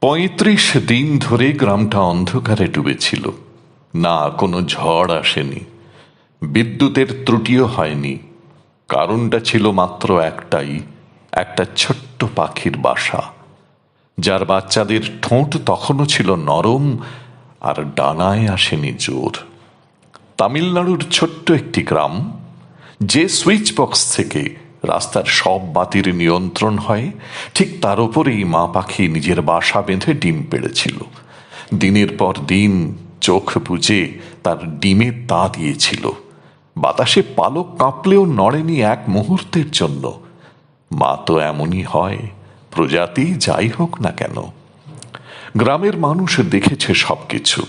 ৩৫ দিন ধরে গ্রামটা অন্ধকারে ডুবেছিল। না, কোনো ঝড় আসেনি, বিদ্যুতের ত্রুটিও হয়নি। কারণটা ছিল মাত্র একটাই, একটা ছোট্ট পাখির বাসা, যার বাচ্চাদের ঠোঁট তখনও ছিল নরম আর ডানায় আসেনি জোর। তামিলনাড়ুর ছোট্ট একটি গ্রাম, যে সুইচ বক্স থেকে রাস্তার সব বাতির নিয়ন্ত্রণ হয়, ঠিক তার উপরেই মা পাখি নিজের বাসা বেঁধে ডিম পেড়েছিল। দিনের পর দিন চোখ বুজে তার ডিমে তা দিয়েছিল। বাতাসে পালক কাঁপলেও নড়েনি এক মুহূর্তের জন্য। মা তো এমনই হয়, প্রজাতি যাই হোক না কেন। গ্রামের মানুষ দেখেছে সবকিছু,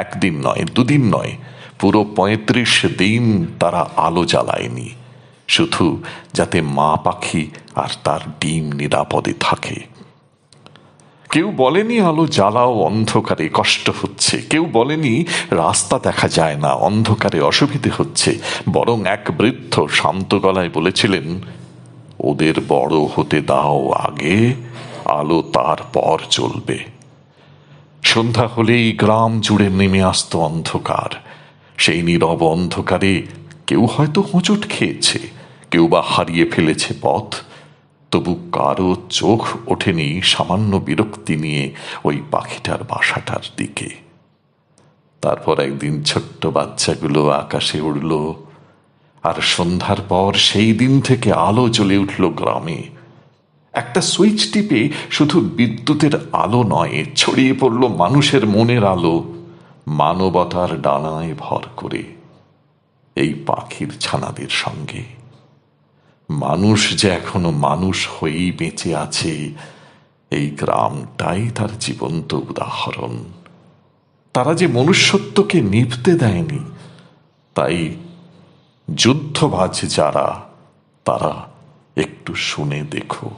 একদিন নয়, দুদিন নয়, পুরো ৩৫ দিন তারা আলো জ্বালায়নি, শুধু যাতে মা পাখি আর তার ডিম নিরাপদে থাকে। কেউ বলেনি আলো জ্বালাও, অন্ধকারে কষ্ট হচ্ছে। কেউ বলেনি রাস্তা দেখা যায় না, অন্ধকারে অসুবিধে হচ্ছে। বরং এক বৃদ্ধ শান্ত গলায় বলেছিলেন, ওদের বড় হতে দাও আগে, আলো তারপর চলবে। সন্ধ্যা হলেই গ্রাম জুড়ে নেমে আসতো অন্ধকার। সেই নীরব অন্ধকারে কেউ হয়তো হোঁচট খেয়েছে, কেউ বা হারিয়ে ফেলেছে পথ, তবু কারো চোখ ওঠেনি সামান্য বিরক্তি নিয়ে ওই পাখিটার বাসাটার দিকে। তারপর একদিন ছোট্ট বাচ্চাগুলো আকাশে উড়ল, আর সন্ধ্যার পর সেই দিন থেকে আলো জ্বলে উঠল গ্রামে। একটা সুইচ টিপে শুধু বিদ্যুতের আলো নয়, ছড়িয়ে পড়ল মানুষের মনের আলো, মানবতার ডানায় ভর করে। এই পাখির ছানাদের সঙ্গে মানুষ যে এখনো মানুষ হয়েই বেঁচে আছে, এই গ্রামটাই তার জীবন্ত উদাহরণ। তারা যে মনুষ্যত্বকে নিভতে দেয়নি, তাই যুদ্ধবাজ যারা, তারা একটু শুনে দেখো।